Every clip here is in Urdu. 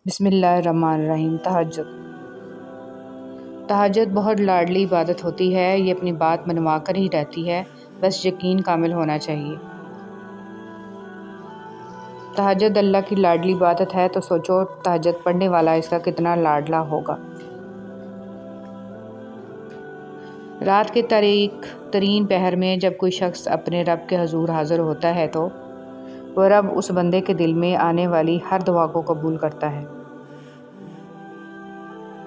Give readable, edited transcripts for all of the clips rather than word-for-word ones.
بسم اللہ الرحمن الرحیم۔ تہجد بہت لاڈلی عبادت ہوتی ہے۔ یہ اپنی بات منوا کر ہی رہتی ہے، بس یقین کامل ہونا چاہیے۔ تہجد اللہ کی لاڈلی عبادت ہے تو سوچو تہجد پڑھنے والا اس کا کتنا لاڈلا ہوگا۔ رات کے تاریک ترین پہر میں جب کوئی شخص اپنے رب کے حضور حاضر ہوتا ہے تو وہ رب اس بندے کے دل میں آنے والی ہر دعا کو قبول کرتا ہے۔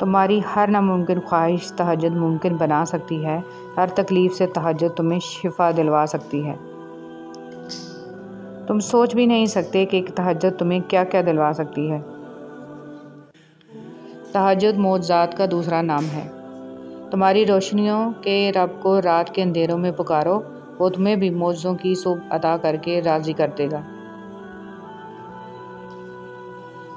تمہاری ہر ناممکن خواہش تہجد ممکن بنا سکتی ہے۔ ہر تکلیف سے تہجد تمہیں شفا دلوا سکتی ہے۔ تم سوچ بھی نہیں سکتے کہ ایک تہجد تمہیں کیا کیا دلوا سکتی ہے۔ تہجد معجزات کا دوسرا نام ہے۔ تمہاری روشنیوں کے رب کو رات کے اندھیروں میں پکارو، وہ تمہیں بھی معجزوں کی صبح عطا کر کے راضی کر دے گا۔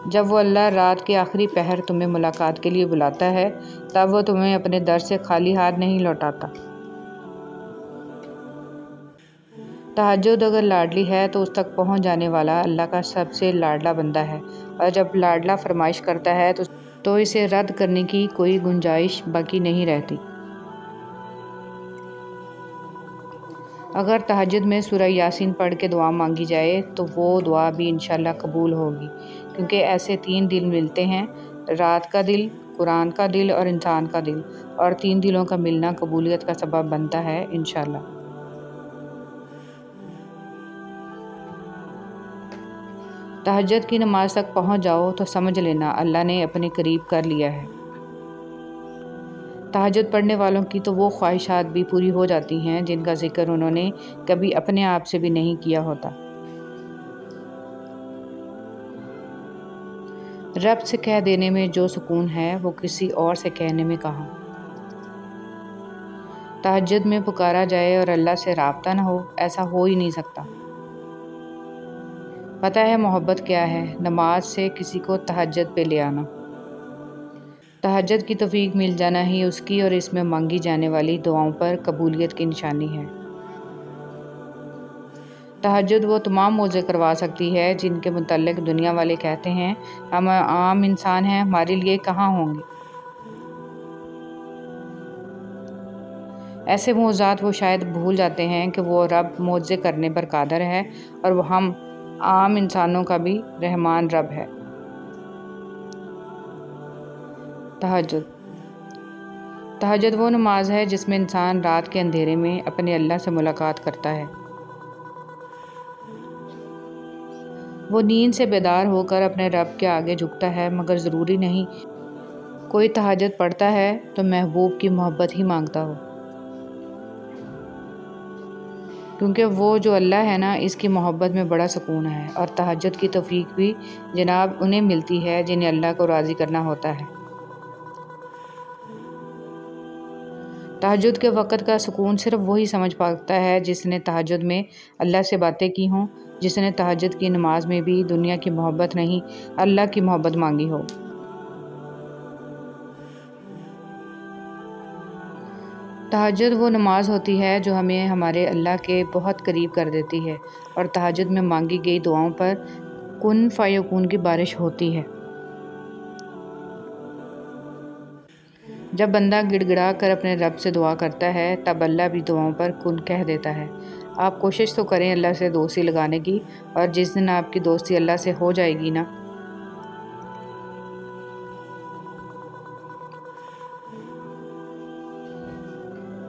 جب وہ اللہ رات کے آخری پہر تمہیں ملاقات کے لیے بلاتا ہے، تب وہ تمہیں اپنے در سے خالی ہاتھ نہیں لوٹاتا۔ تہجد اگر لاڈلی ہے تو اس تک پہنچ جانے والا اللہ کا سب سے لاڈلا بندہ ہے، اور جب لاڈلا فرمائش کرتا ہے تو اسے رد کرنے کی کوئی گنجائش باقی نہیں رہتی۔ اگر تہجد میں سورہ یاسین پڑھ کے دعا مانگی جائے تو وہ دعا بھی انشاءاللہ قبول ہوگی، کیونکہ ایسے 3 دل ملتے ہیں، رات کا دل، قرآن کا دل اور انسان کا دل، اور 3 دلوں کا ملنا قبولیت کا سبب بنتا ہے انشاءاللہ۔ تہجد کی نماز تک پہنچ جاؤ تو سمجھ لینا اللہ نے اپنے قریب کر لیا ہے۔ تہجد پڑھنے والوں کی تو وہ خواہشات بھی پوری ہو جاتی ہیں جن کا ذکر انہوں نے کبھی اپنے آپ سے بھی نہیں کیا ہوتا۔ رب سے کہہ دینے میں جو سکون ہے وہ کسی اور سے کہنے میں کہاں۔ تہجد میں پکارا جائے اور اللہ سے رابطہ نہ ہو، ایسا ہو ہی نہیں سکتا۔ پتہ ہے محبت کیا ہے؟ نماز سے کسی کو تہجد پہ لے آنا۔ تہجد کی توفیق مل جانا ہی اس کی اور اس میں مانگی جانے والی دعاؤں پر قبولیت کی نشانی ہے۔ تہجد وہ تمام معجزے کروا سکتی ہے جن کے متعلق دنیا والے کہتے ہیں ہم عام انسان ہیں، ہمارے لیے کہاں ہوں گے۔ ایسے معجزات وہ شاید بھول جاتے ہیں کہ وہ رب معجزے کرنے پر قادر ہے، اور وہ ہم عام انسانوں کا بھی رحمان رب ہے۔ تہجد وہ نماز ہے جس میں انسان رات کے اندھیرے میں اپنے اللہ سے ملاقات کرتا ہے۔ وہ نیند سے بیدار ہو کر اپنے رب کے آگے جھکتا ہے، مگر ضروری نہیں کوئی تہجد پڑھتا ہے تو محبوب کی محبت ہی مانگتا ہو، کیونکہ وہ جو اللہ ہے نا، اس کی محبت میں بڑا سکون ہے، اور تہجد کی توفیق بھی جناب انہیں ملتی ہے جنہیں اللہ کو راضی کرنا ہوتا ہے۔ تہجد کے وقت کا سکون صرف وہی سمجھ پاتا ہے جس نے تہجد میں اللہ سے باتیں کی ہوں، جس نے تہجد کی نماز میں بھی دنیا کی محبت نہیں اللہ کی محبت مانگی ہو۔ تہجد وہ نماز ہوتی ہے جو ہمیں ہمارے اللہ کے بہت قریب کر دیتی ہے، اور تہجد میں مانگی گئی دعاؤں پر کن فیکون کی بارش ہوتی ہے۔ جب بندہ گڑ گڑا کر اپنے رب سے دعا کرتا ہے تب اللہ بھی دعاؤں پر کن کہہ دیتا ہے۔ آپ کوشش تو کریں اللہ سے دوستی لگانے کی، اور جس دن آپ کی دوستی اللہ سے ہو جائے گی نا،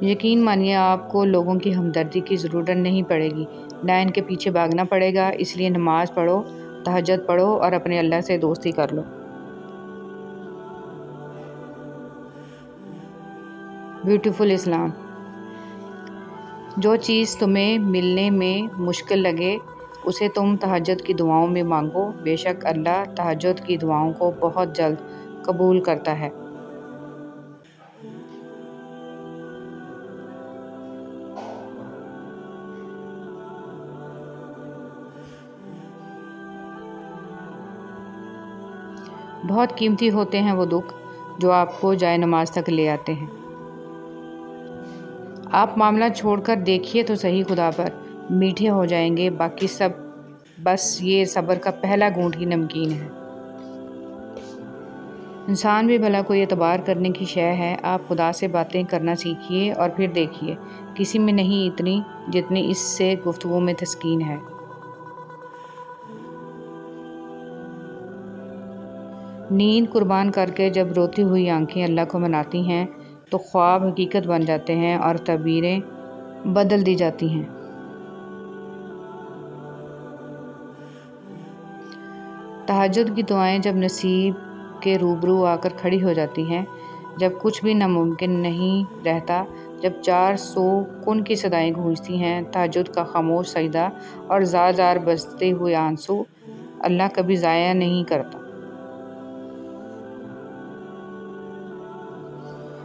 یقین مانیے آپ کو لوگوں کی ہمدردی کی ضرورت نہیں پڑے گی، نہ ان کے پیچھے بھاگنا پڑے گا۔ اس لیے نماز پڑھو، تہجد پڑھو اور اپنے اللہ سے دوستی کر لو۔ بیوٹیفل اسلام۔ جو چیز تمہیں ملنے میں مشکل لگے اسے تم تہجد کی دعاؤں میں مانگو، بے شک اللہ تہجد کی دعاؤں کو بہت جلد قبول کرتا ہے۔ بہت قیمتی ہوتے ہیں وہ دکھ جو آپ کو جائے نماز تک لے آتے ہیں۔ آپ معاملہ چھوڑ کر دیکھیے تو صحیح خدا پر، میٹھے ہو جائیں گے، باقی سب بس یہ صبر کا پہلا گھونٹ ہی نمکین ہے۔ انسان بھی بھلا کوئی اعتبار کرنے کی شے ہے۔ آپ خدا سے باتیں کرنا سیکھیے اور پھر دیکھیے، کسی میں نہیں اتنی جتنی اس سے گفتگو میں تسکین ہے۔ نیند قربان کر کے جب روتی ہوئی آنکھیں اللہ کو مناتی ہیں تو خواب حقیقت بن جاتے ہیں اور تعبیریں بدل دی جاتی ہیں۔ تہجد کی دعائیں جب نصیب کے روبرو آ کر کھڑی ہو جاتی ہیں، جب کچھ بھی ناممکن نہیں رہتا، جب 400 کن کی صدائیں گونجتی ہیں، تہجد کا خاموش سجدہ اور زار زار بستے ہوئے آنسو اللہ کبھی ضائع نہیں کرتا۔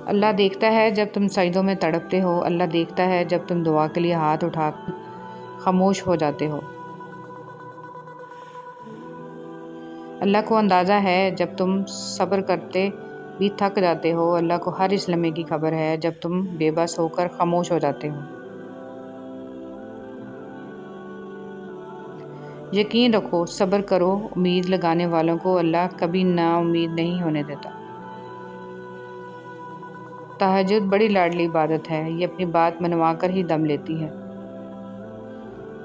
اللہ دیکھتا ہے جب تم سجدوں میں تڑپتے ہو، اللہ دیکھتا ہے جب تم دعا کے لیے ہاتھ اٹھا کر خاموش ہو جاتے ہو۔ اللہ کو اندازہ ہے جب تم صبر کرتے بھی تھک جاتے ہو، اللہ کو ہر اس لمحے کی خبر ہے جب تم بے بس ہو کر خاموش ہو جاتے ہو۔ یقین رکھو، صبر کرو، امید لگانے والوں کو اللہ کبھی نا امید نہیں ہونے دیتا۔ تہجد بڑی لاڈلی عبادت ہے، یہ اپنی بات منوا کر ہی دم لیتی ہے۔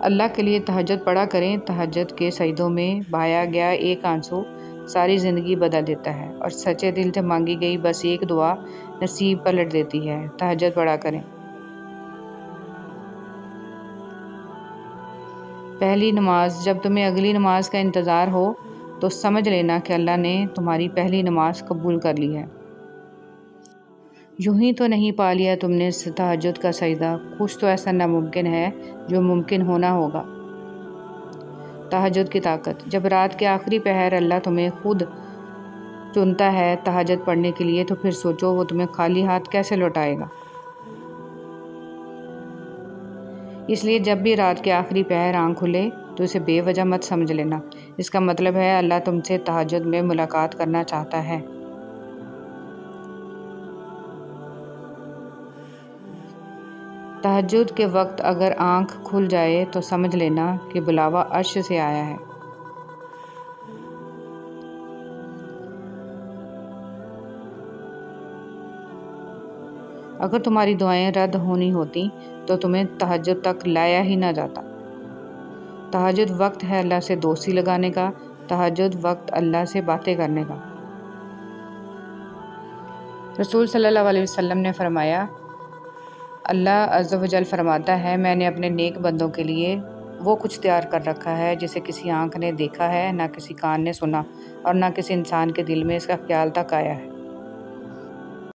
اللہ کے لیے تہجد پڑھا کریں، تہجد کے سجدوں میں بہایا گیا ایک آنسو ساری زندگی بدل دیتا ہے اور سچے دل سے مانگی گئی بس ایک دعا نصیب پلٹ دیتی ہے۔ تہجد پڑھا کریں۔ پہلی نماز۔ جب تمہیں اگلی نماز کا انتظار ہو تو سمجھ لینا کہ اللہ نے تمہاری پہلی نماز قبول کر لی ہے۔ یوں ہی تو نہیں پا لیا تم نے تہجد کا سجدہ، کچھ تو ایسا ناممکن ہے جو ممکن ہونا ہوگا۔ تہجد کی طاقت۔ جب رات کے آخری پہر اللہ تمہیں خود چنتا ہے تہجد پڑھنے کے لیے تو پھر سوچو وہ تمہیں خالی ہاتھ کیسے لوٹائے گا۔ اس لیے جب بھی رات کے آخری پہر آنکھ کھلے تو اسے بے وجہ مت سمجھ لینا، اس کا مطلب ہے اللہ تم سے تہجد میں ملاقات کرنا چاہتا ہے۔ تہجد کے وقت اگر آنکھ کھل جائے تو سمجھ لینا کہ بلاوا عرش سے آیا ہے۔ اگر تمہاری دعائیں رد ہونی ہوتی تو تمہیں تہجد تک لایا ہی نہ جاتا۔ تہجد وقت ہے اللہ سے دوستی لگانے کا، تہجد وقت اللہ سے باتیں کرنے کا۔ رسول صلی اللہ علیہ وسلم نے فرمایا، اللہ عز و جل فرماتا ہے، میں نے اپنے نیک بندوں کے لیے وہ کچھ تیار کر رکھا ہے جسے کسی آنکھ نے دیکھا ہے، نہ کسی کان نے سنا اور نہ کسی انسان کے دل میں اس کا خیال تک آیا ہے۔